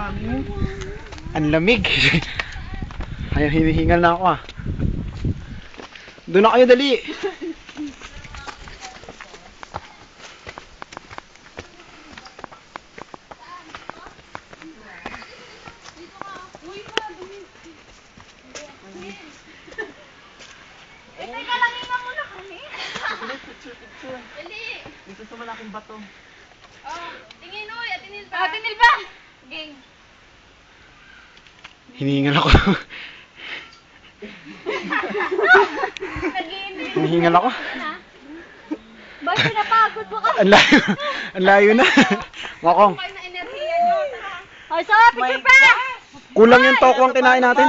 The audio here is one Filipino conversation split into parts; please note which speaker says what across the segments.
Speaker 1: namin.
Speaker 2: Ang lamig. Ayun, hinihingal na ako ah. Doon na kayo, dali.
Speaker 3: Teka lang, hinga muna kami.
Speaker 1: Picture.
Speaker 3: Dali.
Speaker 1: Dito sa malaking bato.
Speaker 3: Oh, tingin uy, atinil ba? Atinil ba? Ging.
Speaker 2: Hinihingal ako.
Speaker 3: Nag-iinit.
Speaker 2: Hinihingal ako.
Speaker 3: Ba't pinapagod mo ka?
Speaker 2: Ang layo. Ang layo na. Makong.
Speaker 3: Kayo na enerhiya nyo. Ay, so, picture pa!
Speaker 2: Kulang yung tokwang kinain natin.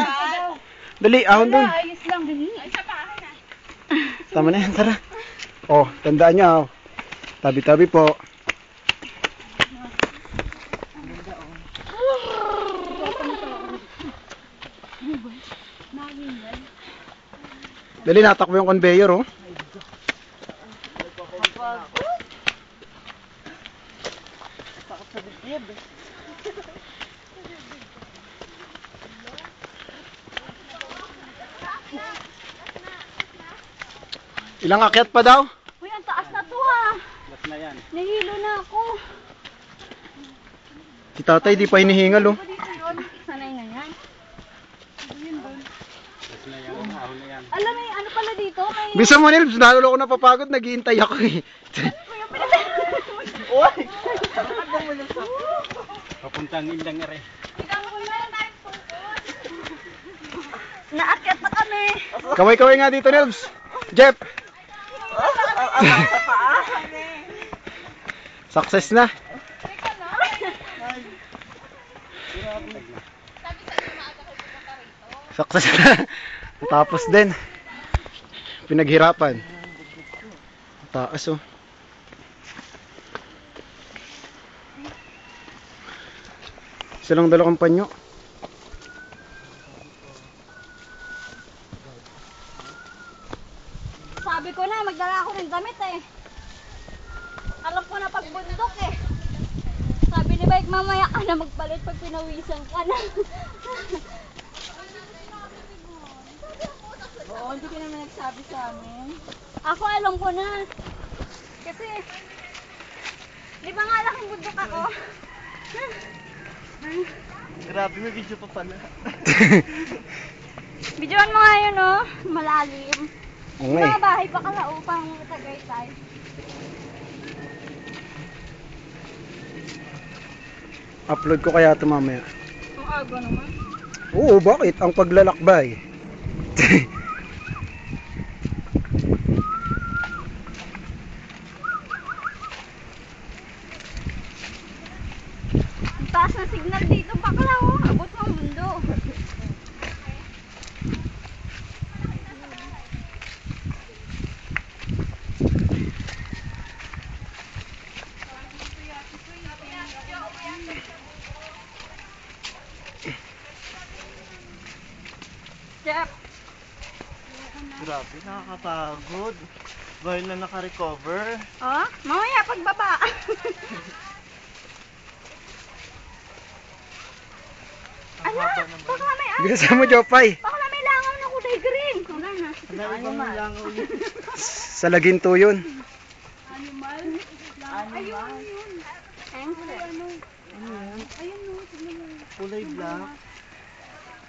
Speaker 2: Dali, ahon dun.
Speaker 3: Ayos lang, dali. Ay, siya pa, akin na.
Speaker 2: Tama na yan, tara. Oh, tandaan nyo. Oh. Tabi-tabi po. Dali, natakbo yung conveyor, oh.
Speaker 1: Sakit sa dibdib.
Speaker 2: Ilang akyat pa daw?
Speaker 3: Uy, ang taas na to ha.
Speaker 1: Gas na yan.
Speaker 3: Nahilo na ako.
Speaker 2: Si tatay di pa hinihingal, oh.
Speaker 3: Dito yun. Sanay na yan.
Speaker 1: Gas na yan. Ahon na yan.
Speaker 3: Alam mo, ano pala dito? May...
Speaker 2: Bisa mo, Nils, lalo ako napapagod, naghihintay ako eh.
Speaker 1: Uy! Ano mo yung sapo? Papuntang indang ere.
Speaker 3: Naakyat na kami.
Speaker 2: Kaway-kaway nga dito, Nils. Jeff!
Speaker 1: Sa paa.
Speaker 2: Success na. Success na. Tapos din. Pinaghirapan. Taas, oh. Silang dalawang panyo.
Speaker 3: Sabi ko na, magdala ako ng damit eh. Alam ko na pagbundok eh. Sabi ni Mike, mamaya ka na magpalit pag pinawisan ka na.
Speaker 4: Oo, hindi ka naman nagsabi sa amin.
Speaker 3: Ako alam ko na. Kasi, di ba nga laking bundok ako?
Speaker 1: Grabe, may video pa pala.
Speaker 3: Videoan mo nga yun oh, malalim.
Speaker 2: Oo
Speaker 3: Yung
Speaker 2: nga eh.
Speaker 3: mga bahay pa kala upang Tagaytay.
Speaker 2: Upload ko kaya ito mamaya.
Speaker 3: Ang aga naman.
Speaker 2: Oo, bakit? Ang paglalakbay.
Speaker 3: Ang taas na signal dito pa kala oh, abot mo ang mundo. Jeff,
Speaker 1: Grabe, nakakapagod. Dahil na naka-recover.
Speaker 3: oh, mamaya pagbaba.
Speaker 1: Ang
Speaker 3: Ano?
Speaker 1: haba naman.
Speaker 3: Baka may ano?
Speaker 2: Bilisan mo, Jopay.
Speaker 3: Baka na may langaw na kulay green. Wala na.
Speaker 1: Ang dami bang langaw yun?
Speaker 2: Sa laginto yun.
Speaker 3: Animal? Ayun, yun. Anchor. Ayun, no. Tignan mo.
Speaker 1: Kulay black.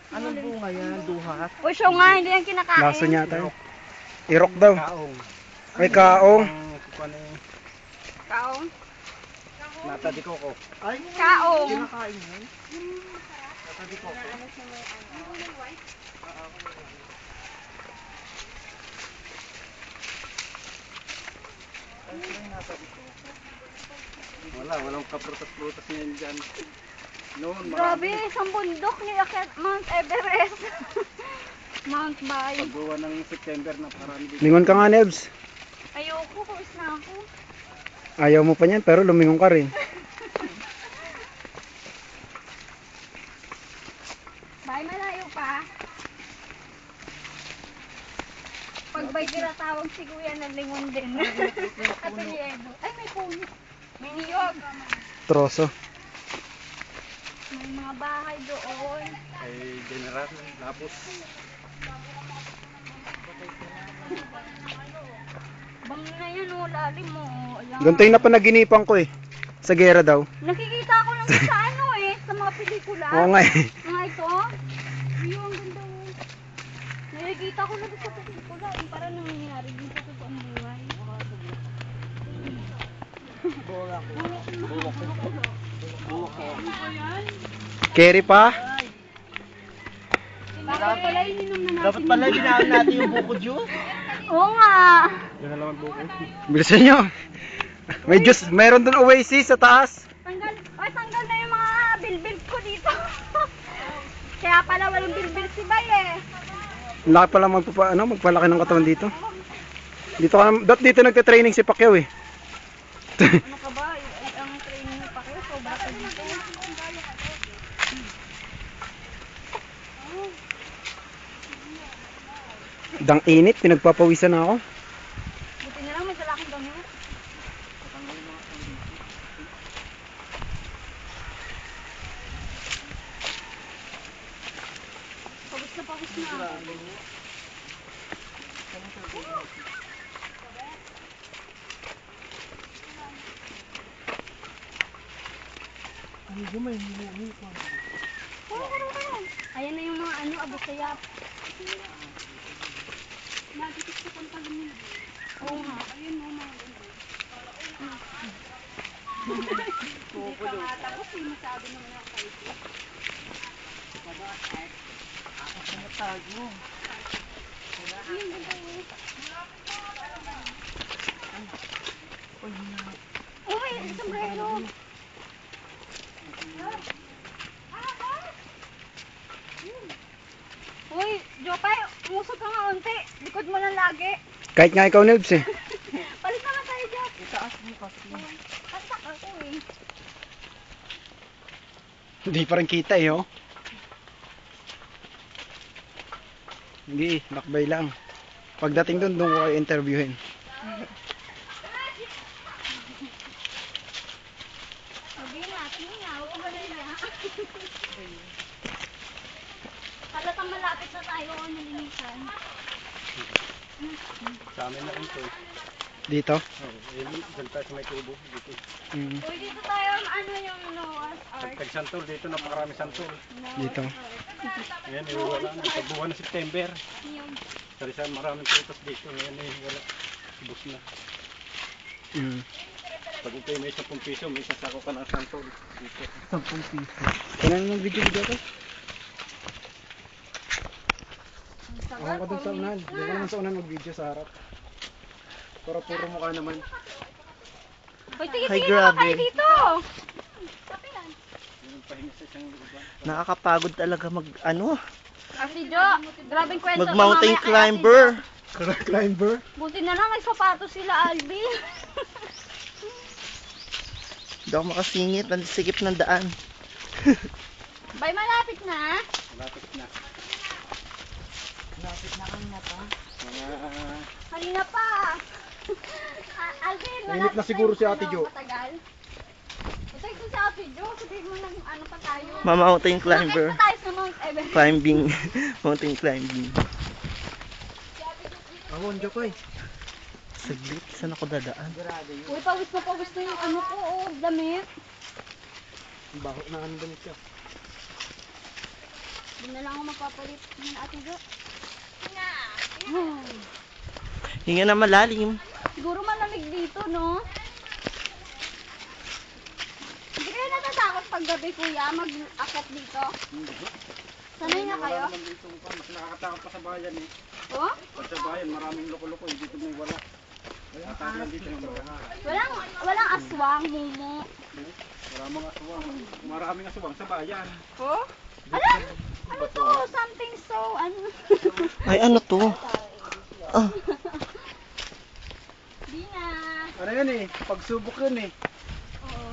Speaker 1: Anong bunga yan? Duhat?
Speaker 3: Usyo nga, hindi yan kinakain.
Speaker 2: Laso niya tayo. Irok daw.
Speaker 1: Kaong.
Speaker 2: Ay, kaong.
Speaker 3: Kaong.
Speaker 1: Nata di koko. Ay,
Speaker 3: Kaong.
Speaker 1: kinakain mo. Nata di koko. Walang kaprutas-prutas niyan dyan. Noon,
Speaker 3: Grabe, isang bundok ni Akyat Mount Everest. Mount Bay.
Speaker 1: pagbuwan ng September na parami dito.
Speaker 2: Lingon ka nga, Nebs.
Speaker 3: Ayoko, pawis na ako.
Speaker 2: Ayaw mo pa niyan, pero lumingon ka rin.
Speaker 3: Bay, malayo pa. Pag bay tawag si Kuya na lingon din. Atulyedo. Ay, may puno. May niyog.
Speaker 2: Troso.
Speaker 3: May May mga bahay doon.
Speaker 1: Ay, General, Lapos.
Speaker 3: Bang na yan oh, lalim mo. Ayan.
Speaker 2: Ganito yung napanaginipan ko eh. Sa gera daw.
Speaker 3: Nakikita ko lang sa ano eh, sa mga pelikula.
Speaker 2: Oo nga eh.
Speaker 3: Mga ito. Yung ang ganda oh. Nakikita ko lang sa pelikula eh, parang nangyayari din sa totoong buhay.
Speaker 2: Carry pa.
Speaker 3: Dapat pala ininom na natin.
Speaker 1: Dapat pala dinaan natin yung buko juice.
Speaker 3: Oo nga.
Speaker 1: Yan na lang ang buko.
Speaker 2: Bilisan nyo. May juice, meron dun Oasis sa taas.
Speaker 3: Tanggal na yung mga bilbil ko dito. Kaya pala walang bilbil si Bay eh.
Speaker 2: Ang laki pala magpalaki ng katawan dito. Dito nagte-training si Pacquiao eh.
Speaker 3: Ano ka ba? Ang training mo pa kayo, sobra ka dito.
Speaker 2: Dang init, pinagpapawisan na ako.
Speaker 3: Buti na lang may dala akong damit. Pawis na pawis na. Ayan na yung mga ano, abusayap. Nagtitis ko pang pagin. Oo nga. Ayun mo mga ganun. Hindi pa nga tapos eh, masabi naman ako kayo. Ako sa natago. Ayun, ganda eh. Oh, may sombrero. Uy, Jopay, umusog ka nga unti. Likod mo lang lagi.
Speaker 2: Kahit nga ikaw Nebs eh.
Speaker 3: Palit naman tayo, Jop. Itaas mo kasi. Patak ako eh.
Speaker 2: Hindi pa rin kita eh oh. Hindi, lakbay lang. Pagdating doon ko kayo interviewin.
Speaker 3: Sabi natin nga, huwag ka na na. Halatang malapit na tayo o nalinisan.
Speaker 1: Sa amin na rin to.
Speaker 2: Dito?
Speaker 1: Oo, yun, dyan tayo sa may tubo. Dito.
Speaker 2: Mm,
Speaker 3: Uy, dito tayo, ano yung Noah's Ark.
Speaker 1: Pag santol, dito napakarami santol.
Speaker 2: dito.
Speaker 1: Ngayon, wala na. Pagbuwan ng September.
Speaker 3: Yung,
Speaker 1: Kasi sa maraming putos dito. Ngayon, wala. Bus na.
Speaker 2: Mm.
Speaker 1: Pag ito may 10 piso, may sasako ka ng santol. Dito.
Speaker 2: 10 piso. Kailan ng video dito? Ako ka dun sa unan. Hindi ka naman sa unan mag-video sa harap. Pero puro mukha naman.
Speaker 3: uy, tigil-tigil
Speaker 5: Ay,
Speaker 3: naman
Speaker 5: grabe.
Speaker 3: kayo dito. Sabi yan.
Speaker 1: Yun ang pahinga sa isang lugar.
Speaker 5: Nakakapagod talaga
Speaker 3: Ate Jo, grabing kwento.
Speaker 5: mag mountain
Speaker 3: mamaya kay Ate
Speaker 5: climber.
Speaker 2: Climber?
Speaker 3: Jo. Buti na lang may sapatos sila, Alvin.
Speaker 5: Hindi ako makasingit, ang sikip ng daan.
Speaker 3: Bay, malapit na.
Speaker 1: Malapit na.
Speaker 3: Kanina pa. Alvin,
Speaker 2: Mainit na siguro si Ate Jo.
Speaker 3: Matagal. Ito yung si Ate Jo. Sabihin mo lang ano pa tayo.
Speaker 5: Mountain climber.
Speaker 3: Umakyat pa tayo sa Mount Everest.
Speaker 5: Climbing. Mountain climbing.
Speaker 2: Ako, andyo ko eh.
Speaker 5: Saglit, saan ako dadaan?
Speaker 3: Uy, pawis na yung ano ko, oh, damit.
Speaker 2: Ang baho na ano damit siya.
Speaker 3: Doon na lang ako magpapalit ng Ate Jo.
Speaker 5: Hinga na malalim.
Speaker 3: Siguro malamig dito, no? Hindi kayo natatakot pag gabi, kuya, mag-akit dito? Sanay na kayo?
Speaker 1: Mas nakakatakot pa sa bayan eh.
Speaker 3: Oh?
Speaker 1: Pag sa bayan, maraming loko-loko. Dito may wala. Nakakatakot dito ng mga.
Speaker 3: Walang aswang, mumo.
Speaker 1: Maraming aswang. Maraming aswang sa bayan.
Speaker 3: Oh? Ano to? Something so, ano?
Speaker 5: Ay, ano to? Ah,
Speaker 3: Di na.
Speaker 2: Ano yun eh? Pagsubok yun eh.
Speaker 3: Oo.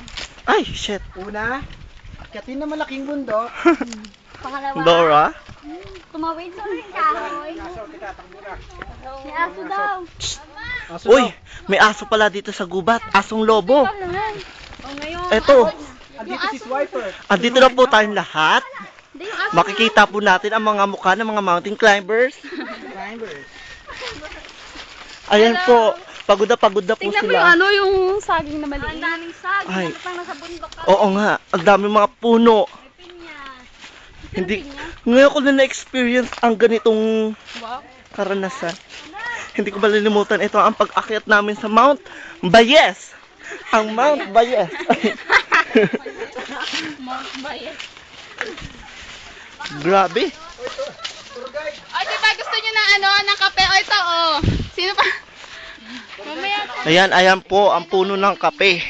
Speaker 5: ay, shit.
Speaker 2: Una, akyatin na malaking bundok.
Speaker 3: Pangalawa.
Speaker 5: Dora?
Speaker 3: Tumawid sa rin kahoy. May aso daw.
Speaker 2: Aso
Speaker 5: Uy,
Speaker 2: daw.
Speaker 5: may aso pala dito sa gubat. Asong lobo.
Speaker 3: Ikaw naman. O ngayon.
Speaker 5: Eto.
Speaker 1: Andito si Swiper.
Speaker 5: Andito na po tayong lahat.
Speaker 3: Hindi yung aso.
Speaker 5: Makikita po natin ang mga mukha ng mga mountain climbers. Ayan po. Pagod na po
Speaker 4: Tingnan mo yung
Speaker 5: sila.
Speaker 4: ano, yung saging na
Speaker 3: Ang
Speaker 4: maliit.
Speaker 3: daming sag.
Speaker 5: Ay.
Speaker 3: Pang nasa bundok ka.
Speaker 5: Oo nga. Ang dami mga puno.
Speaker 3: May pinya.
Speaker 5: Hindi. Ngayon ko na na-experience ang ganitong
Speaker 4: Wow.
Speaker 5: karanasan. Hindi ko malilimutan. Ito ang pag-akyat namin sa Mount Bayes. Ang Mount Bayes.
Speaker 4: Mount Bayes.
Speaker 5: Grabe.
Speaker 4: Ay, di ba gusto nyo ng ano, ng kape? O ito, oh. Sino pa? Mamaya.
Speaker 5: Ayan po ang puno ng kape.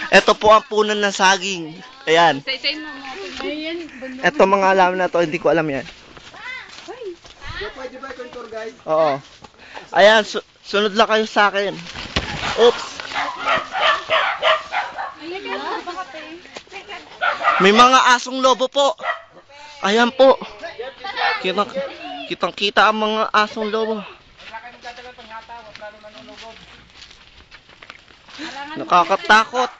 Speaker 5: Ito po ang puno ng saging. Ayan.
Speaker 4: Say mo mo. Ayan.
Speaker 5: Ito mga alam na to, hindi ko alam yan.
Speaker 1: Pwede ba yung tour guide?
Speaker 5: Oo. Ayan, sunod lang kayo sa akin. Oops. May mga asong lobo po. Ayan po. Kitang-kita ang mga asong lobo. Nakakatakot.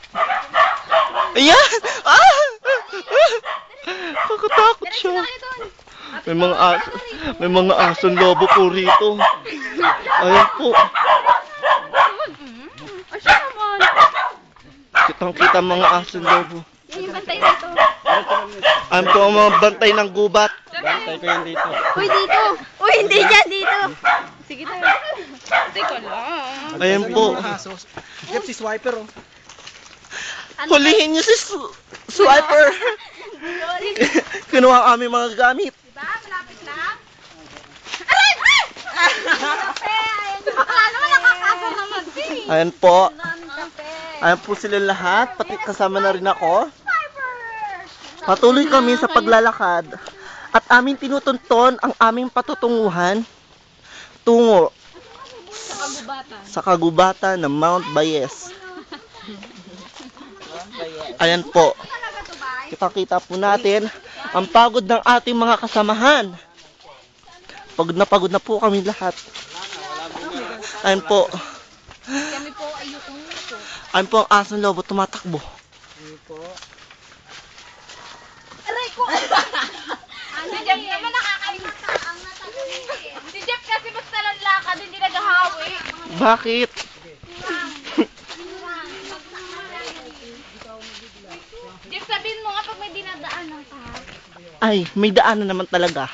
Speaker 5: Ayan! Ah! Nakakatakot siya. May mga asong lobo po rito. Ayan po.
Speaker 4: O siya naman.
Speaker 5: Kitang-kita ang mga asong lobo.
Speaker 3: Yan yung bantay dito.
Speaker 5: Ayan po ang mga bantay ng gubat.
Speaker 1: Bantay ko yan dito.
Speaker 3: Uy, dito. Uy, hindi dyan dito.
Speaker 4: Sige tayo. Teka lang.
Speaker 5: Ayan po.
Speaker 1: Yep, si Swiper oh.
Speaker 5: Hulihin niyo si Swiper. Kinuha ang aming mga gamit.
Speaker 3: Diba? Malapit lang. Aray! Kape! Ayan yung baka naman nakakasa naman.
Speaker 5: Ayan po.
Speaker 3: Maraming kape.
Speaker 5: Ayan po sila lahat. Pati kasama na rin ako.
Speaker 3: Fiber!
Speaker 5: Patuloy kami sa paglalakad. At aming tinutunton ang aming patutunguhan tungo sa kagubatan ng Mount Bayes. Ayan po. Kita po natin ang pagod ng ating mga kasamahan. Pagod na po kami lahat. Ayan po.
Speaker 4: Kami po ay yung
Speaker 5: Ayan po ang asong lobo tumatakbo.
Speaker 3: Aray ko!
Speaker 4: Si Jeff naman nakakalimata.
Speaker 3: Ang natagal
Speaker 4: Si Jeff kasi basta lang lakad, hindi naghahawi.
Speaker 5: Bakit?
Speaker 4: Jeff, sabihin mo nga pag may dinadaanan ka.
Speaker 5: Ay, may daanan naman talaga.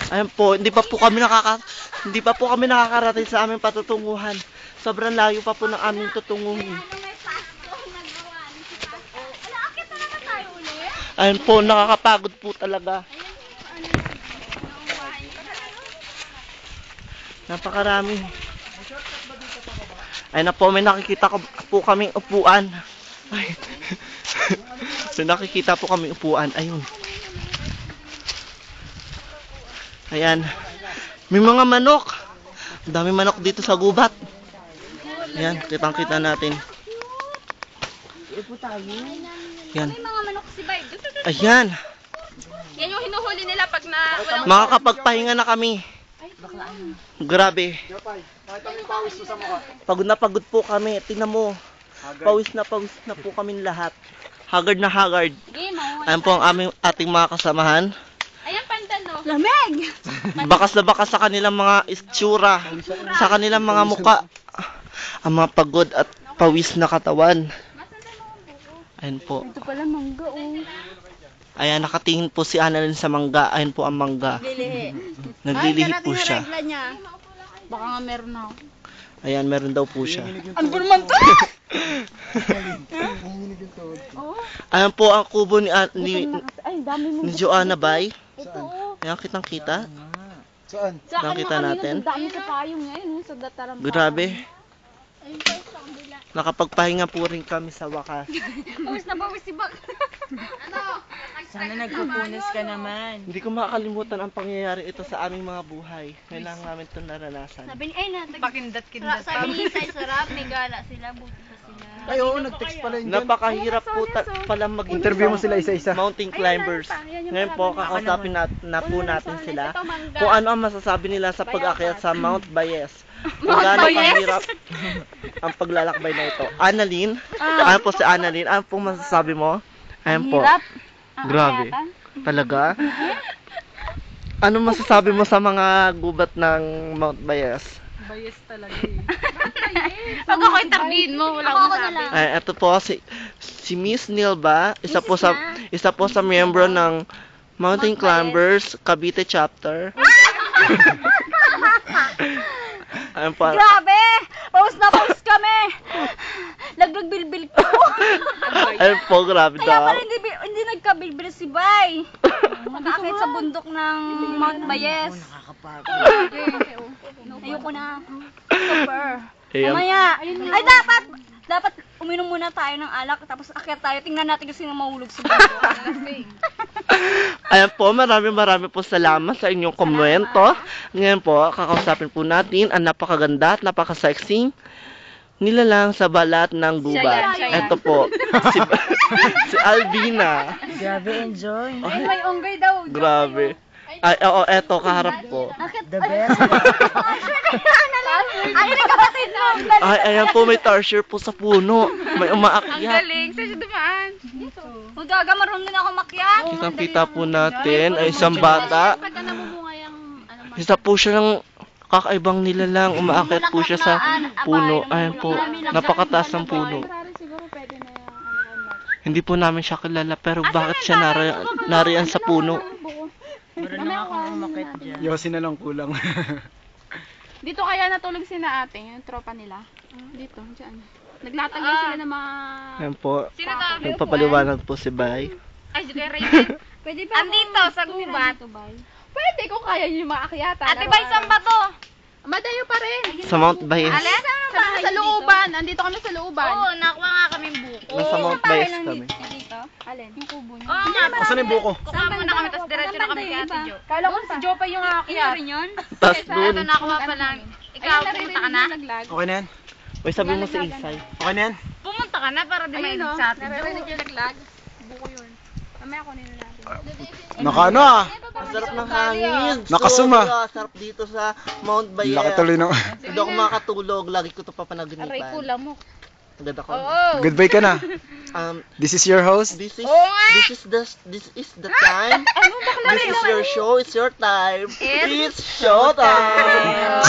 Speaker 5: Ayan po, hindi pa po kami nakakarating sa aming patutunguhan. Sobrang layo pa po ng aming tutunguhin.
Speaker 3: Ano may pasto nagawa ni si Pasto. Ala, akit na naman tayo ulit.
Speaker 5: Ayan po, nakakapagod po talaga. Napakarami. Ay na po, may nakikita ko po kaming upuan. Ay. May nakikita po kaming upuan. Ayun. Ayan. May mga manok. Ang dami manok dito sa gubat. Ayan, kitang-kita natin. Ayan.
Speaker 3: May mga manok si Bay.
Speaker 5: Ayan.
Speaker 4: Yan yung hinuhuli nila pag na walang
Speaker 5: Makakapagpahinga na kami. Grabe.
Speaker 1: Yapay, nakita mo yung pawis mo sa mukha.
Speaker 5: Pagod na pagod po kami. Tingnan mo. Pawis na po kami lahat. Haggard na haggard.
Speaker 3: Game, oh.
Speaker 5: Ayan po ang ating mga kasamahan.
Speaker 4: Ayan, pandalo.
Speaker 3: Lamig!
Speaker 5: Bakas na bakas sa kanilang mga itsura. Sa kanilang mga muka. Ang mga pagod at pawis na katawan. Ayan po.
Speaker 3: Ito pala mangga, oh.
Speaker 5: Ayan, nakatingin po si Annalyn sa mangga. Ayan po ang mangga.
Speaker 3: Lilihi.
Speaker 5: Naglilihi po siya.
Speaker 3: Regla niya.
Speaker 4: Baka nga meron na ako.
Speaker 5: Ayan, meron daw po siya.
Speaker 4: Ano ba naman to?
Speaker 5: Ayan po ang kubo ni
Speaker 3: Ay, dami mo.
Speaker 5: Joanna Bay.
Speaker 3: Ito, oh.
Speaker 5: Ayan, kitang-kita.
Speaker 1: Saan?
Speaker 3: Sa akin
Speaker 5: Nakita
Speaker 3: yung kanina,
Speaker 5: natin.
Speaker 3: ang dami sa payong ngayon, oh, sa dataran.
Speaker 5: Grabe. Nakapagpahinga po rin kami sa wakas.
Speaker 3: Pawis na pawis si Bak. Ano?
Speaker 4: Sana nagpupunas ka naman.
Speaker 5: Hindi ko makakalimutan ang pangyayari ito sa aming mga buhay. Kailangan namin ito naranasan.
Speaker 3: Sabi ni, ay na,
Speaker 4: Pakindat-kindat.
Speaker 3: sabi ni Isay, sarap, may gala sila, buti pa sila.
Speaker 2: Ay, oo, nag-text pala yun dyan.
Speaker 5: Napakahirap po pala maging
Speaker 2: Interview mo
Speaker 5: isang
Speaker 2: sila isa-isa.
Speaker 5: mountain climbers. Ngayon po, kakausapin na po natin sila kung ano ang masasabi nila sa pag-akyat sa Mount Bayes. Kung gaano kahirap ang paglalakbay na ito. Annalyn, ano po si Annalyn? Ano pong masasabi mo? Ayan po. Grabe. Talaga? Ano masasabi mo sa mga gubat ng Mount Bayes?
Speaker 4: Bias talaga eh. Pag ako interviewin mo, wala akong masabi.
Speaker 5: Ay, ito po si Miss Nilba, isa po sa miyembro ng Mountain Climbers Cavite chapter. Ayun po.
Speaker 3: Grabe! Paus na paus kami! Nagbilbil ko.
Speaker 5: Ayun po, grabe
Speaker 3: Kaya
Speaker 5: daw.
Speaker 3: pala hindi nagkabilbil si Bay. Nakakit sa bundok ng Mount Bayes. Ayoko na. Super.
Speaker 5: Ayan.
Speaker 3: Mamaya. Ay, dapat uminom muna tayo ng alak tapos akyat tayo. Tingnan natin kung sino mahulog sa bundok.
Speaker 5: Ayan po, marami po salamat sa inyong komento. Ngayon po, kakausapin po natin ang napakaganda at napaka-sexy nilalang sa balat ng gubat.
Speaker 4: Siya yan.
Speaker 5: Ito po, si Alvina.
Speaker 6: Grabe, enjoy.
Speaker 5: Ay,
Speaker 4: May onggay daw.
Speaker 5: grabe. Ay, oo, eto, kaharap po.
Speaker 6: The best.
Speaker 3: Ay, kapatid mo.
Speaker 5: Ay, ayan po, may tarsier po sa puno. May
Speaker 4: Ang
Speaker 5: umaakyat.
Speaker 4: galing. Saan siya dumaan?
Speaker 3: Magaga, marunong din ako makyat.
Speaker 5: Kitang-kita po natin ay isang bata.
Speaker 4: Pagka namumunga yung ano
Speaker 5: Isa po siya ng kakaibang nilalang. Umaakyat po siya sa puno. Ayan po, napakataas ng puno.
Speaker 4: siguro pwede na yung
Speaker 5: Hindi po namin siya kilala, pero bakit siya nariyan sa puno?
Speaker 6: Marunong akong umakit dyan.
Speaker 2: Yosi na lang kulang.
Speaker 4: Dito kaya natulog si na ate, yung tropa nila. Dito, dyan. Naglatagay sila ng mga...
Speaker 5: Ayan po, nagpapaliwanag po si Bay.
Speaker 4: Ay, si Kuya Raven.
Speaker 3: Pwede ba andito sa gubat?
Speaker 4: Pwede kung kaya nyo yung maakyatan.
Speaker 3: Ate Bay, saan ba to?
Speaker 4: Madayo pa rin.
Speaker 5: Sa Mount Bayes.
Speaker 4: Sa looban. Andito kami sa looban.
Speaker 3: Oo, nakuha nga kami buko.
Speaker 5: Nasa Mount Bayes kami.
Speaker 3: Dito?
Speaker 4: Alin? Yung kubo niyo.
Speaker 3: Oo nga.
Speaker 2: Asan yung buko?
Speaker 3: Kuha muna kami, tapos diretso na kami kay Ate Jo.
Speaker 4: Kala ko si Joe pa yung
Speaker 3: Iya
Speaker 4: aakyat.
Speaker 3: rin yun?
Speaker 5: Tapos dun,
Speaker 3: Nakuha pa lang. Ikaw, pumunta ka na?
Speaker 2: Okay na yan?
Speaker 5: may sabi mo si Isay.
Speaker 2: Okay na yan?
Speaker 3: Pumunta ka na para di may
Speaker 4: Ayun o,
Speaker 3: sa Ate Jo.
Speaker 4: naririnig yung laglag. Buko yun. Mamaya kunin na natin.
Speaker 2: Nakaano ah.
Speaker 5: Ang sarap ng hangin.
Speaker 2: Nakasuma.
Speaker 5: Sobra sarap dito sa Mount Bayes.
Speaker 2: Laki tuloy ng...
Speaker 5: Hindi ako makatulog. Lagi ko ito
Speaker 4: Aray ko,
Speaker 5: papanaginipan.
Speaker 4: lamok.
Speaker 5: Agad ako.
Speaker 2: Goodbye ka na.
Speaker 5: Um,
Speaker 2: This is your host.
Speaker 5: this is the time. This is your show. It's your time. It's showtime.